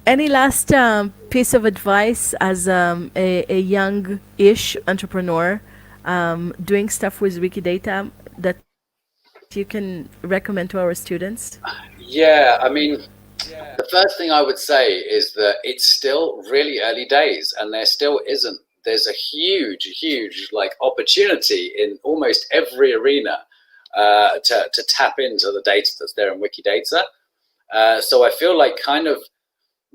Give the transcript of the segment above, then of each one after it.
Any last piece of advice as a young-ish entrepreneur doing stuff with Wikidata that you can recommend to our students? Yeah, I mean, the first thing I would say is that it's still really early days, and there still isn't. There's a huge like opportunity in almost every arena to tap into the data that's there in Wikidata. So I feel like kind of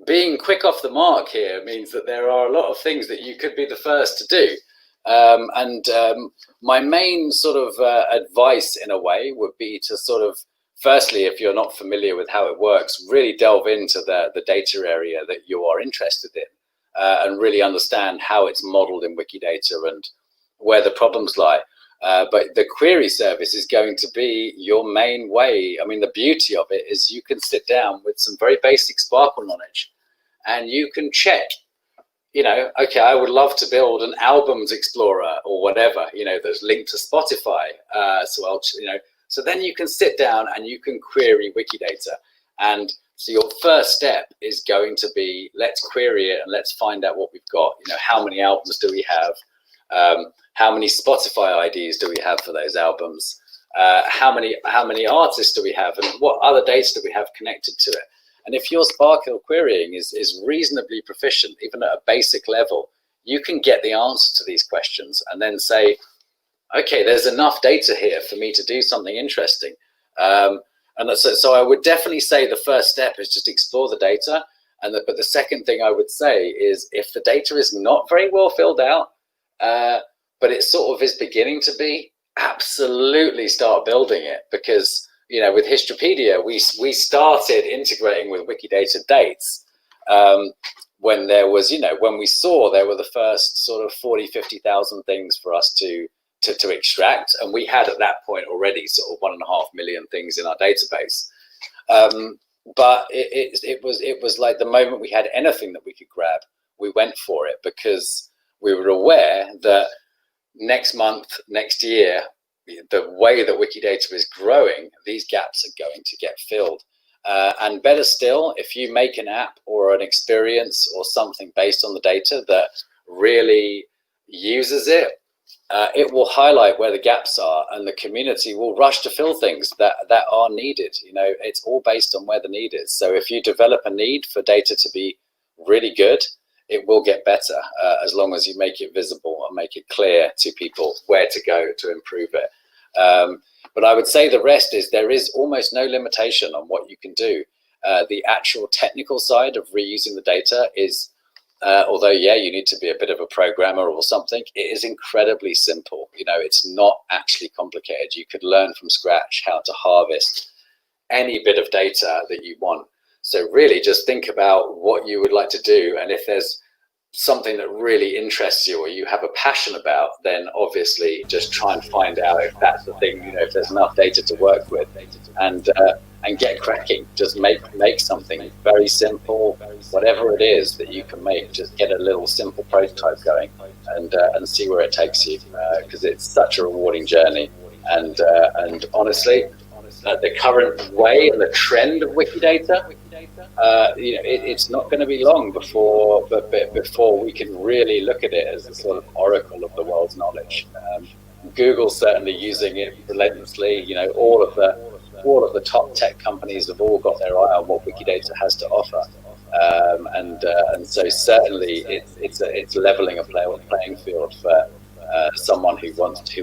being quick off the mark here means that there are a lot of things that you could be the first to do. And my main sort of advice in a way would be to sort of, firstly, if you're not familiar with how it works, really delve into the data area that you are interested in and really understand how it's modeled in Wikidata and where the problems lie. But the query service is going to be your main way. I mean, the beauty of it is you can sit down with some very basic Sparkle knowledge and you can check, okay, I would love to build an albums explorer or whatever, that's linked to Spotify. So then you can sit down and you can query Wikidata. And so your first step is going to be, let's query it and let's find out what we've got. How many albums do we have? How many Spotify IDs do we have for those albums? How many artists do we have, and what other data do we have connected to it? And if your Sparkle querying is reasonably proficient, even at a basic level, you can get the answer to these questions and then say, okay, there's enough data here for me to do something interesting. So I would definitely say the first step is just explore the data. But the second thing I would say is, if the data is not very well filled out, but it sort of is beginning to be, absolutely start building it. Because with Histropedia, we started integrating with Wikidata dates when there was, when we saw there were the first sort of 40-50,000 things for us to extract, and we had at that point already sort of 1.5 million things in our database. But it was like the moment we had anything that we could grab, we went for it, because we were aware that next month, next year, the way that Wikidata is growing, these gaps are going to get filled. And better still, if you make an app or an experience or something based on the data that really uses it, it will highlight where the gaps are, and the community will rush to fill things that are needed. It's all based on where the need is. So if you develop a need for data to be really good, it will get better as long as you make it visible and make it clear to people where to go to improve it. But I would say the rest is, there is almost no limitation on what you can do. The actual technical side of reusing the data is, although, yeah, you need to be a bit of a programmer or something, it is incredibly simple. It's not actually complicated. You could learn from scratch how to harvest any bit of data that you want. So really just think about what you would like to do. And if there's something that really interests you or you have a passion about, then obviously just try and find out if that's the thing, if there's enough data to work with, and get cracking. Just make something very simple, whatever it is that you can make. Just get a little simple prototype going and see where it takes you, because it's such a rewarding journey. And honestly, the current way and the trend of Wikidata, it's not going to be long before we can really look at it as a sort of oracle of the world's knowledge. Google's certainly using it relentlessly. All of the top tech companies have all got their eye on what Wikidata has to offer, and so certainly it's leveling a playing field for someone who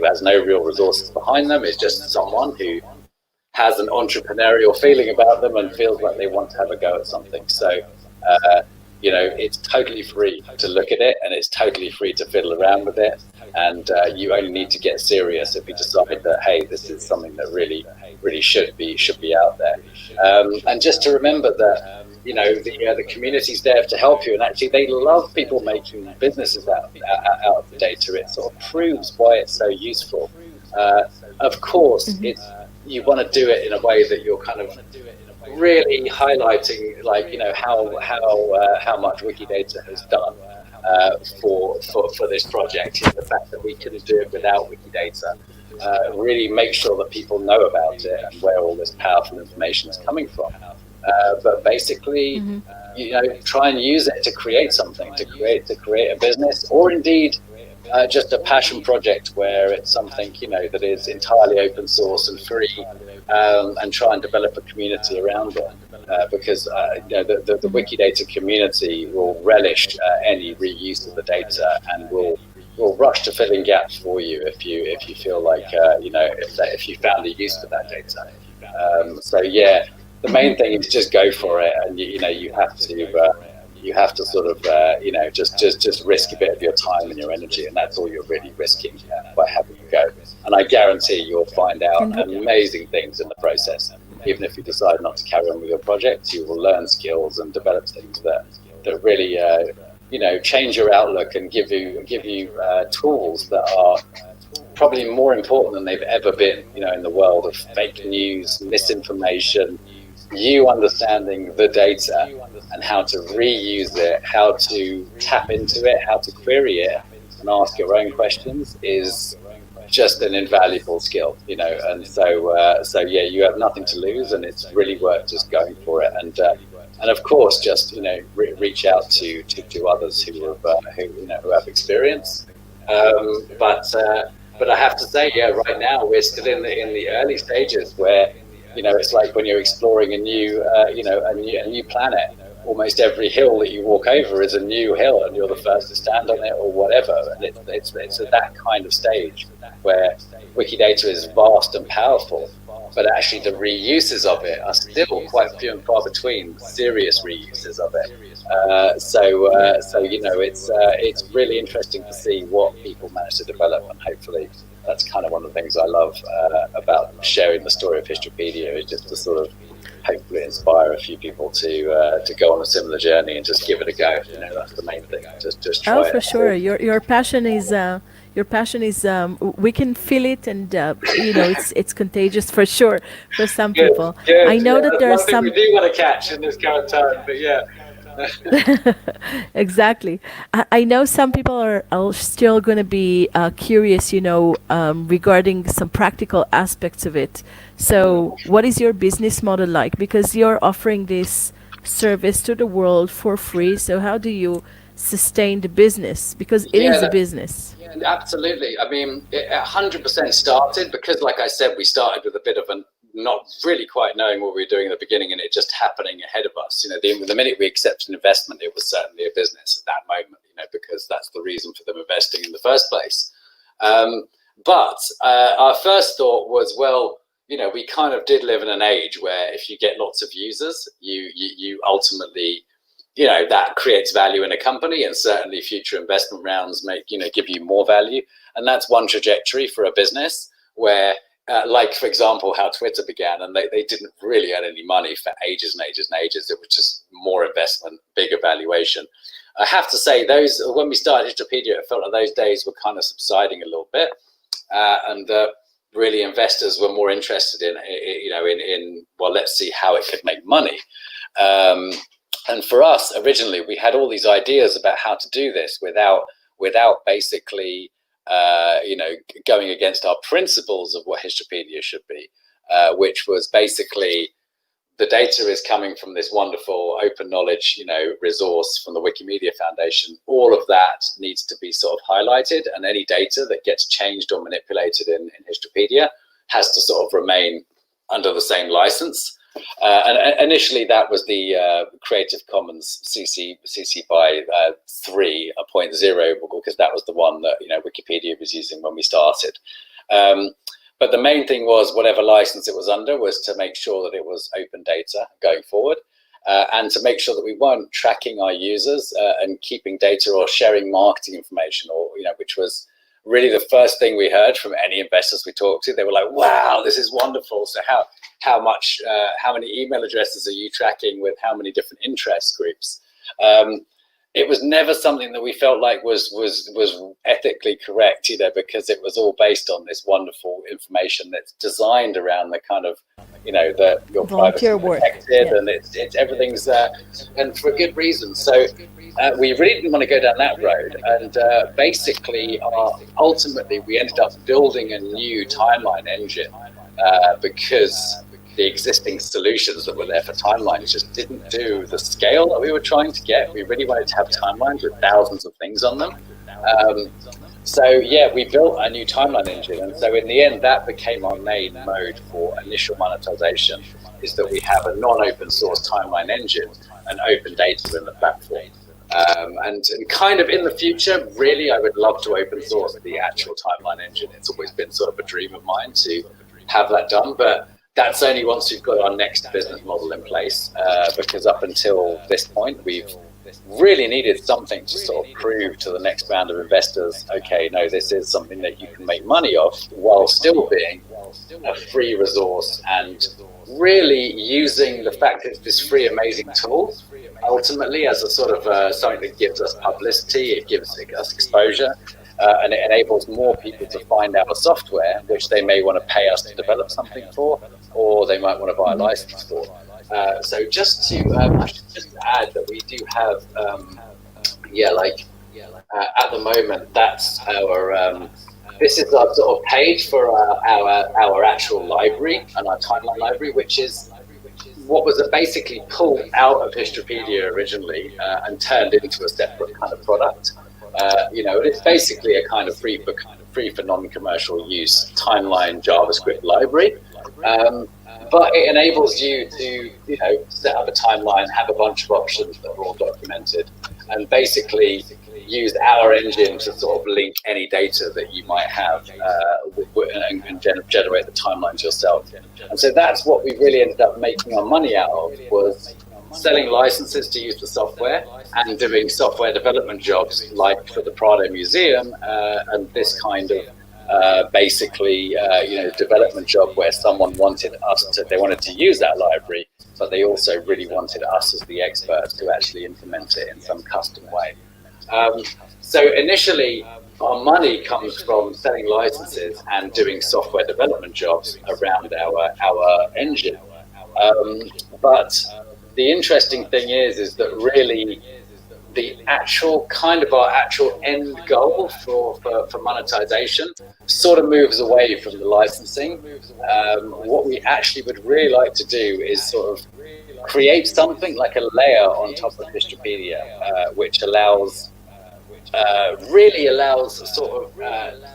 has no real resources behind them. It's just someone who has an entrepreneurial feeling about them and feels like they want to have a go at something. So, it's totally free to look at it, and it's totally free to fiddle around with it. And you only need to get serious if you decide that, hey, this is something that really should be out there. And just to remember that, the community's there to help you, and actually they love people making businesses out of the data. It sort of proves why it's so useful. Of course, you want to do it in a way that you're kind of really highlighting, like, how much Wikidata has done for this project. The fact that we couldn't do it without Wikidata, really make sure that people know about it and where all this powerful information is coming from. But basically, try and use it to create something, to create a business, or indeed just a passion project where it's something that is entirely open source and free, and try and develop a community around it. Because the Wikidata community will relish any reuse of the data, and will rush to filling gaps for you if you feel like if you found a use for that data. So yeah, the main thing is just go for it, and you have to sort of just risk a bit of your time and your energy, and that's all you're really risking by having a go. And I guarantee you'll find out amazing things in the process. Even if you decide not to carry on with your project, you will learn skills and develop things that really change your outlook and give you tools that are probably more important than they've ever been, in the world of fake news, misinformation. You understanding the data and how to reuse it, how to tap into it, how to query it and ask your own questions is just an invaluable skill, and so yeah, you have nothing to lose, and it's really worth just going for it, and of course just reach out to others who have experience, but I have to say, yeah, right now we're still in the early stages where it's like when you're exploring a new planet. Almost every hill that you walk over is a new hill, and you're the first to stand on it or whatever. And it's at that kind of stage where Wikidata is vast and powerful, but actually the reuses of it are still quite few and far between. Serious reuses of it. So it's really interesting to see what people manage to develop, and hopefully that's kind of one of the things I love about sharing the story of Histopedia, is just to sort of hopefully inspire a few people to go on a similar journey and just give it a go. That's the main thing. Just try it. For sure. Your passion is we can feel it, and it's contagious for sure for some people. I know that there are some. We do want to catch in this current time, but yeah. Exactly. I know some people are still going to be curious, regarding some practical aspects of it. So, what is your business model like? Because you're offering this service to the world for free. So, how do you sustain the business? Because it is a business. Yeah, absolutely. I mean, it 100% started because, like I said, we started with a bit of not really quite knowing what we were doing in the beginning, and it just happening ahead of us. The minute we accepted an investment, it was certainly a business at that moment, because that's the reason for them investing in the first place. But our first thought was, well, we kind of did live in an age where if you get lots of users, you ultimately, that creates value in a company, and certainly future investment rounds give you more value. And that's one trajectory for a business where, like, for example, how Twitter began, and they didn't really earn any money for ages and ages and ages. It was just more investment, bigger valuation. I have to say, when we started Histopedia, it felt like those days were kind of subsiding a little bit, and really investors were more interested in well, let's see how it could make money. And for us, originally, we had all these ideas about how to do this without basically going against our principles of what Histopedia should be, which was basically the data is coming from this wonderful open knowledge, resource from the Wikimedia Foundation. All of that needs to be sort of highlighted, and any data that gets changed or manipulated in Histopedia has to sort of remain under the same license. And initially, that was the Creative Commons CC by 3.0, because that was the one that Wikipedia was using when we started. But the main thing was whatever license it was under was to make sure that it was open data going forward, and to make sure that we weren't tracking our users and keeping data or sharing marketing information, or which was really the first thing we heard from any investors we talked to. They were like, "Wow, this is wonderful. So how many email addresses are you tracking with how many different interest groups?" It was never something that we felt like was ethically correct, because it was all based on this wonderful information that's designed around the kind of, that your privacy is protected, and it's everything's and for a good reason. So we really didn't want to go down that road, and basically, ultimately, we ended up building a new timeline engine because the existing solutions that were there for timelines just didn't do the scale that we were trying to get. We really wanted to have timelines with thousands of things on them. So yeah, we built a new timeline engine, and so in the end, that became our main mode for initial monetization. Is that we have a non-open source timeline engine and open data in the platform. And kind of in the future, really, I would love to open source the actual timeline engine. It's always been sort of a dream of mine to have that done, but that's only once we've got our next business model in place, because up until this point, we've really needed something to sort of prove to the next round of investors, okay, no, this is something that you can make money off while still being a free resource, and really using the fact that it's this free, amazing tool ultimately as a sort of something that gives us publicity, it gives us exposure, and it enables more people to find our software, which they may want to pay us to develop something for, or they might want to buy a license for. So just to I should just add that we do have, at the moment, that's our, this is our sort of page for our actual library and our timeline library, which is what was basically pulled out of Historypedia originally and turned into a separate kind of product. It's basically a kind of free for non-commercial use timeline JavaScript library. But it enables you to, set up a timeline, have a bunch of options that are all documented, and basically use our engine to sort of link any data that you might have and generate the timelines yourself. And so that's what we really ended up making our money out of, was selling licenses to use the software and doing software development jobs like for the Prado Museum and this kind of development job where someone wanted they wanted to use that library, but they also really wanted us as the experts to actually implement it in some custom way. So initially, our money comes from selling licenses and doing software development jobs around our engine. But the interesting thing is that really the actual our actual end goal for monetization sort of moves away from the licensing. What we actually would really like to do is sort of create something like a layer on top of Historypedia, which really allows sort of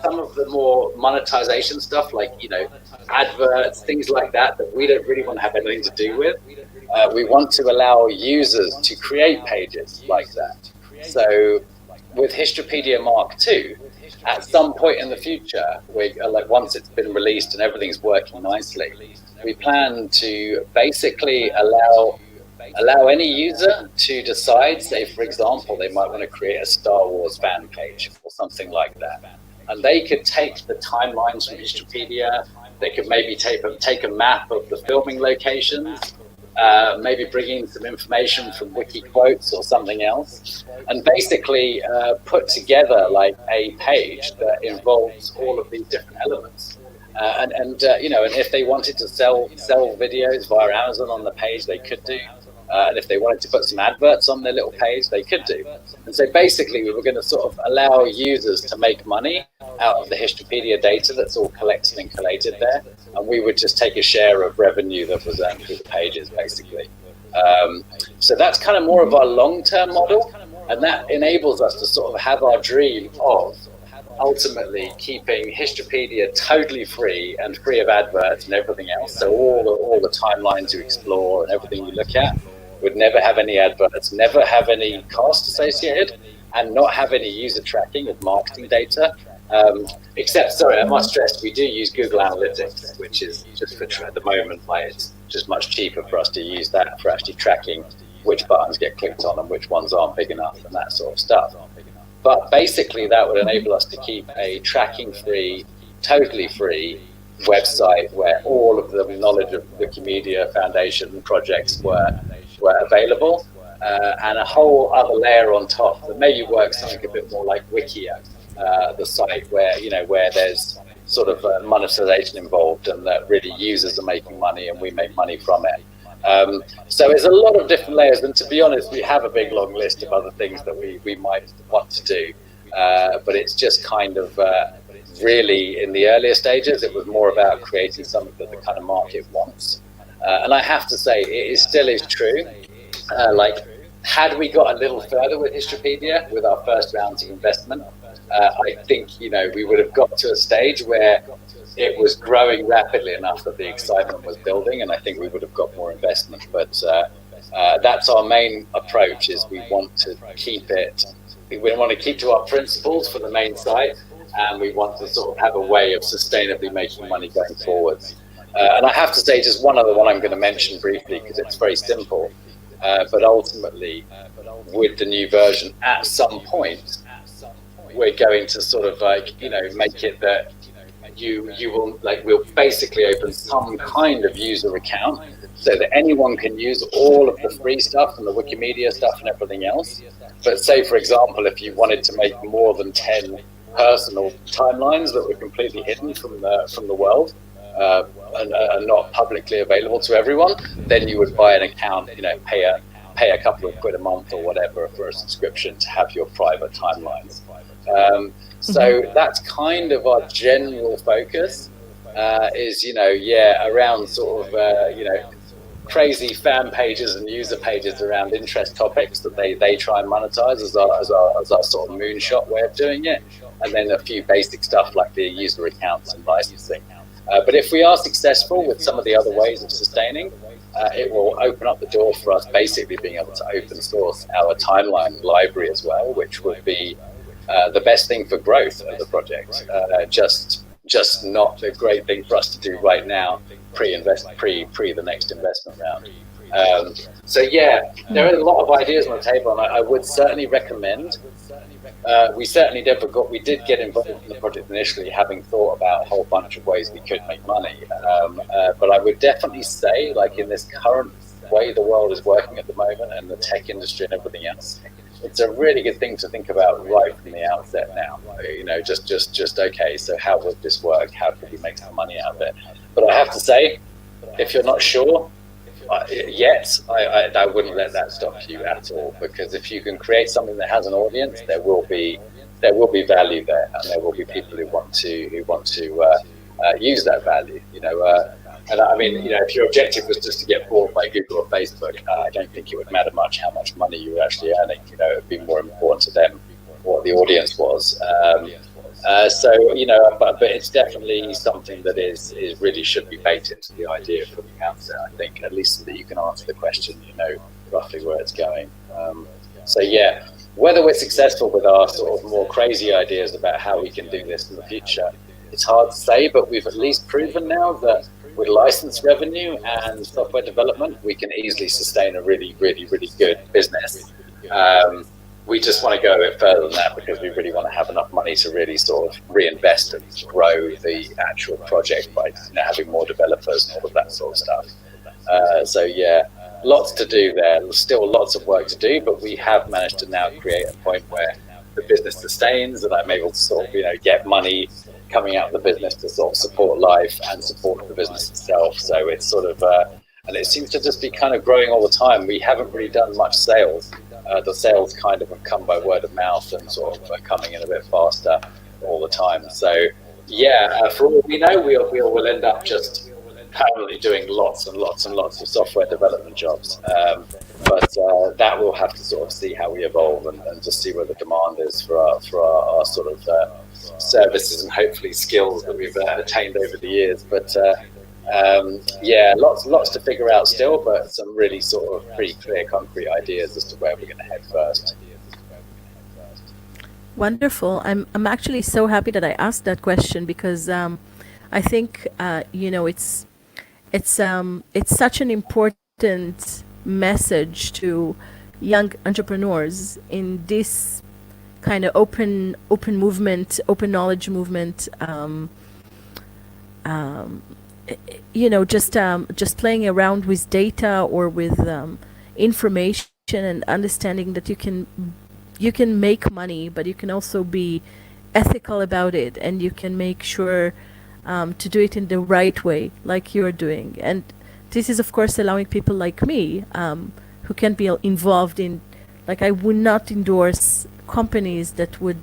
some of the more monetization stuff, like adverts, things like that we don't really want to have anything to do with. We want to allow users to create pages like that. So with Historypedia Mark II, at some point in the future, once it's been released and everything's working nicely, we plan to basically allow any user to decide, say for example, they might want to create a Star Wars fan page or something like that. And they could take the timelines from Historypedia, they could maybe take a map of the filming locations, maybe bring in some information from Wiki quotes or something else, and basically put together like a page that involves all of these different elements. And if they wanted to sell videos via Amazon on the page, they could do. And if they wanted to put some adverts on their little page, they could do. And so basically, we were going to sort of allow users to make money out of the Historypedia data that's all collected and collated there. And we would just take a share of revenue that was earned through the pages, basically. So that's kind of more of our long-term model. And that enables us to sort of have our dream of ultimately keeping Historypedia totally free and free of adverts and everything else. So all the timelines you explore and everything you look at would never have any adverts, never have any cost associated, and not have any user tracking of marketing data. Except, sorry, I must stress, we do use Google Analytics, which is just for at the moment, it's just much cheaper for us to use that for actually tracking which buttons get clicked on and which ones aren't big enough and that sort of stuff. But basically, that would enable us to keep a tracking-free, totally free website where all of the knowledge of Wikimedia Foundation projects were available, and a whole other layer on top that maybe works something a bit more like Wikia, the site where there's sort of monetization involved, and that really users are making money and we make money from it. So there's a lot of different layers, and to be honest, we have a big long list of other things that we might want to do, but it's just kind of really in the earlier stages. It was more about creating something that the kind of market wants, And I have to say, it still is true. Like, had we got a little further with Histopedia, with our first rounds of investment, I think, we would have got to a stage where it was growing rapidly enough that the excitement was building, and I think we would have got more investment. But that's our main approach: is we want to keep it. We want to keep to our principles for the main site, and we want to sort of have a way of sustainably making money going forwards. And I have to say, just one other one I'm going to mention briefly because it's very simple. But ultimately, with the new version, at some point, we're going to sort of make it that we'll basically open some kind of user account so that anyone can use all of the free stuff and the Wikimedia stuff and everything else. But say, for example, if you wanted to make more than 10 personal timelines that were completely hidden from the world, and not publicly available to everyone, then you would buy an account, pay a couple of quid a month or whatever for a subscription to have your private timelines. So that's kind of our general focus, is around sort of crazy fan pages and user pages around interest topics that they try and monetize as our sort of moonshot way of doing it, and then a few basic stuff like the user accounts and licensing. But if we are successful with some of the other ways of sustaining, it will open up the door for us basically being able to open source our timeline library as well, which would be the best thing for growth of the project. Just not a great thing for us to do right now, pre the next investment round. So yeah, there are a lot of ideas on the table, and I would certainly recommend. We did get involved in the project initially, having thought about a whole bunch of ways we could make money. But I would definitely say, like, in this current way the world is working at the moment, and the tech industry and everything else, it's a really good thing to think about right from the outset now. Just okay, so how would this work? How could we make some money out of it? But I have to say, if you're not sure yet, I wouldn't let that stop you at all, because if you can create something that has an audience, there will be value there, and there will be people who want to use that value. And I mean, if your objective was just to get bought by Google or Facebook, I don't think it would matter much how much money you were actually earning. It would be more important to them what the audience was. But it's definitely something that is really should be baked into the idea from the outset, I think, at least so that you can answer the question, roughly where it's going. So yeah, whether we're successful with our sort of more crazy ideas about how we can do this in the future, it's hard to say, but we've at least proven now that with license revenue and software development, we can easily sustain a really, really, really good business. We just want to go a bit further than that, because we really want to have enough money to really sort of reinvest and grow the actual project by having more developers and all of that sort of stuff. So yeah, lots to do there. There's still lots of work to do, but we have managed to now create a point where the business sustains, and I'm able to sort of get money coming out of the business to sort of support life and support the business itself. So it's sort of and it seems to just be kind of growing all the time. We haven't really done much sales. The sales kind of have come by word of mouth and sort of coming in a bit faster all the time. So yeah, for all we know, we'll end up just permanently doing lots and lots and lots of software development jobs. But that we'll have to sort of see how we evolve and just see where the demand is for our sort of services and hopefully skills that we've attained over the years. But yeah, lots to figure out still, but some really sort of pretty clear, concrete ideas as to where we're going to head first. Wonderful. I'm actually so happy that I asked that question, because I think it's such an important message to young entrepreneurs in this kind of open movement, open knowledge movement. Just playing around with data or with information, and understanding that you can make money, but you can also be ethical about it, and you can make sure to do it in the right way, like you're doing. And this is, of course, allowing people like me who can be involved in, like, I would not endorse companies that would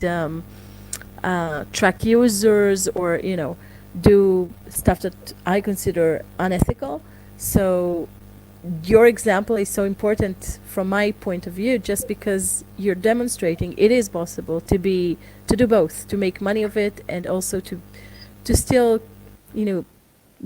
track users or do stuff that I consider unethical. So your example is so important from my point of view, just because you're demonstrating it is possible to do both, to make money of it, and also to still, you know,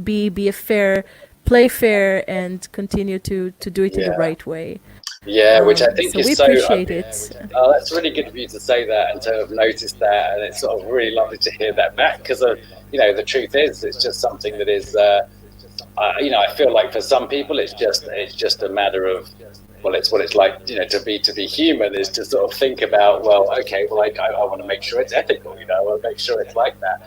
be a fair, play fair, and continue to do it in the Yeah. right way. Yeah, which I think So we is so. appreciate it. That's really good of you to say that and to have noticed that, and it's sort of really lovely to hear that back because, the truth is, it's just something that is, I feel like for some people, it's just a matter of, well, it's what it's like, to be human is to sort of think about, well, okay, well, I want to make sure it's ethical, I want to make sure it's like that.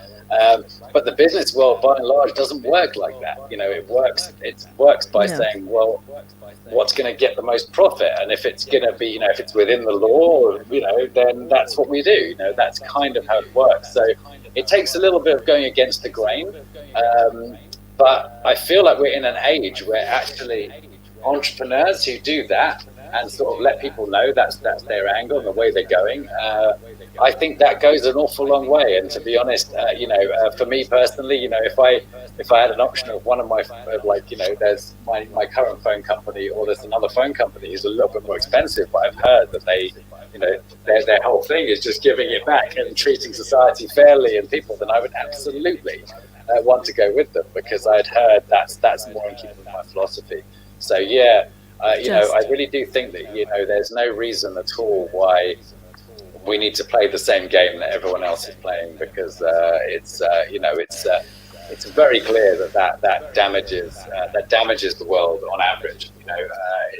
But the business world, by and large, doesn't work like that. It works by No. saying, well, what's going to get the most profit, and if it's going to be, if it's within the law, then that's what we do. That's kind of how it works. So it takes a little bit of going against the grain, but I feel like we're in an age where actually entrepreneurs who do that and sort of let people know that's their angle and the way they're going, I think that goes an awful long way. And to be honest, for me personally, if I had an option of one of my, there's my current phone company, or there's another phone company who's a little bit more expensive, but I've heard that they, their whole thing is just giving it back and treating society fairly and people, then I would absolutely want to go with them, because I'd heard that's more in keeping with my philosophy. So yeah, I really do think that there's no reason at all why we need to play the same game that everyone else is playing, because it's very clear that damages the world on average.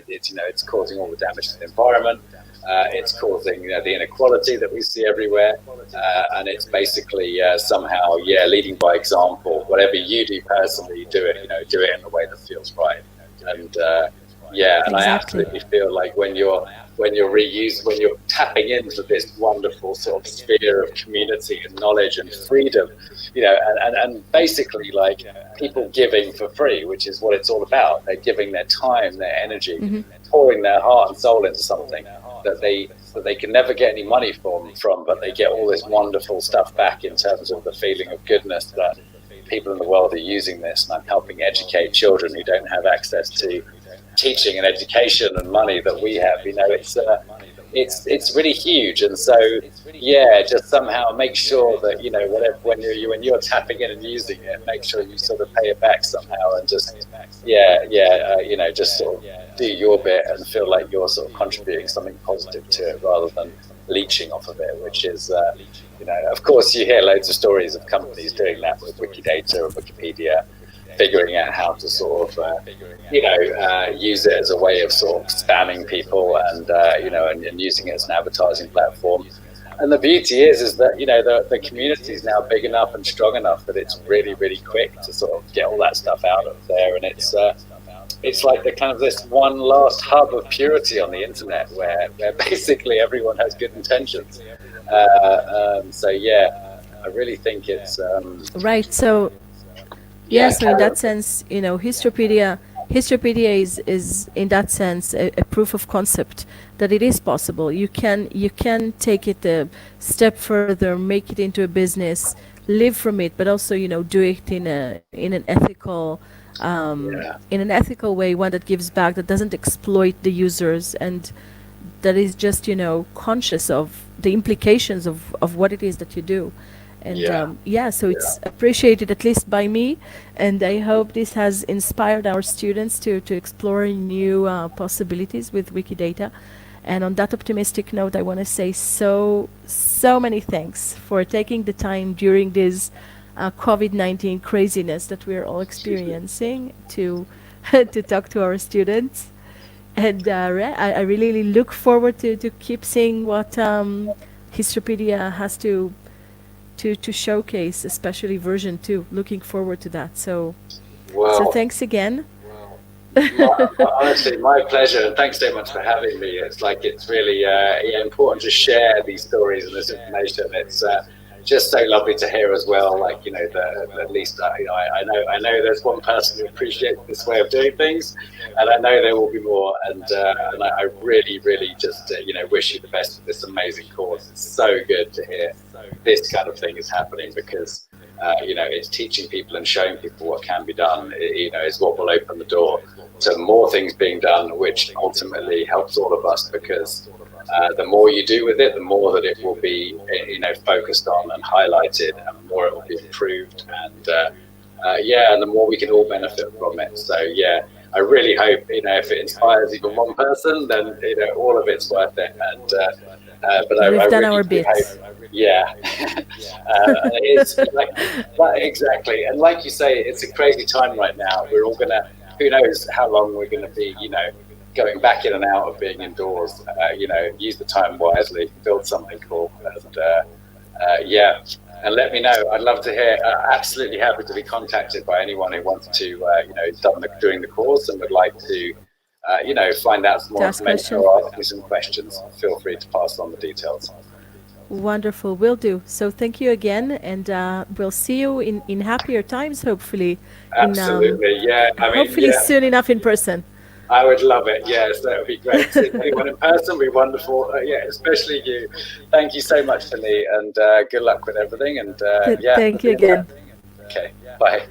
It's causing all the damage to the environment. It's causing the inequality that we see everywhere, and it's basically somehow leading by example. Whatever you do personally, do it in a way that feels right. And and I Exactly. absolutely feel like when you're tapping into this wonderful sort of sphere of community and knowledge and freedom, and basically like people giving for free, which is what it's all about. They're giving their time, their energy, pouring their heart and soul into something that they can never get any money from, but they get all this wonderful stuff back in terms of the feeling of goodness that people in the world are using this. And I'm helping educate children who don't have access to teaching and education and money that we have. It's really huge. And so just somehow make sure that whatever, when you're tapping in and using it, make sure you sort of pay it back somehow, and just just sort of do your bit and feel like you're sort of contributing something positive to it, rather than leeching off of it, which is of course you hear loads of stories of companies doing that with Wikidata or Wikipedia, figuring out how to sort of use it as a way of sort of spamming people, and and using it as an advertising platform. And the beauty is that the community is now big enough and strong enough that it's really, really quick to sort of get all that stuff out of there. And it's like the kind of this one last hub of purity on the internet, where basically everyone has good intentions. I really think it's Right. So so in that sense, Histopedia is in that sense a proof of concept that it is possible. You can take it a step further, make it into a business, live from it, but also do it in an ethical way, one that gives back, that doesn't exploit the users, and that is just conscious of the implications of what it is that you do. And so it's appreciated, at least by me, and I hope this has inspired our students to explore new possibilities with Wikidata. And on that optimistic note, I want to say so many thanks for taking the time during this COVID-19 craziness that we're all experiencing to to talk to our students. And I really look forward to keep seeing what Histopedia has to showcase, especially version 2. Looking forward to that. So thanks again. Honestly, my pleasure, and thanks so much for having me. It's really important to share these stories and this information. It's just so lovely to hear as well. At least I know there's one person who appreciates this way of doing things, and I know there will be more. And I really, really just wish you the best with this amazing course. It's so good to hear this kind of thing is happening, because it's teaching people and showing people what can be done, is what will open the door to more things being done, which ultimately helps all of us, because the more you do with it, the more that it will be, focused on and highlighted, and the more it will be improved, and and the more we can all benefit from it. So I really hope, if it inspires even one person, then all of it's worth it. And but I We've done really our do bit. hope, it's like exactly, and like you say, it's a crazy time right now. We're all gonna, who knows how long we're gonna be, going back in and out of being indoors. Use the time wisely, build something cool, and and let me know. I'd love to hear. Absolutely happy to be contacted by anyone who wants to, doing the course and would like to, find out some more Ask information question. or ask me some questions. Feel free to pass on the details. Wonderful, will do. So thank you again, and we'll see you in happier times, hopefully, in Absolutely, yeah. I mean, hopefully soon enough in person. I would love it. Yes, that would be great. Seeing anyone in person would be wonderful. Especially you. Thank you so much, Tony, and good luck with everything. And Thank we'll you be in touch. again. Okay, bye.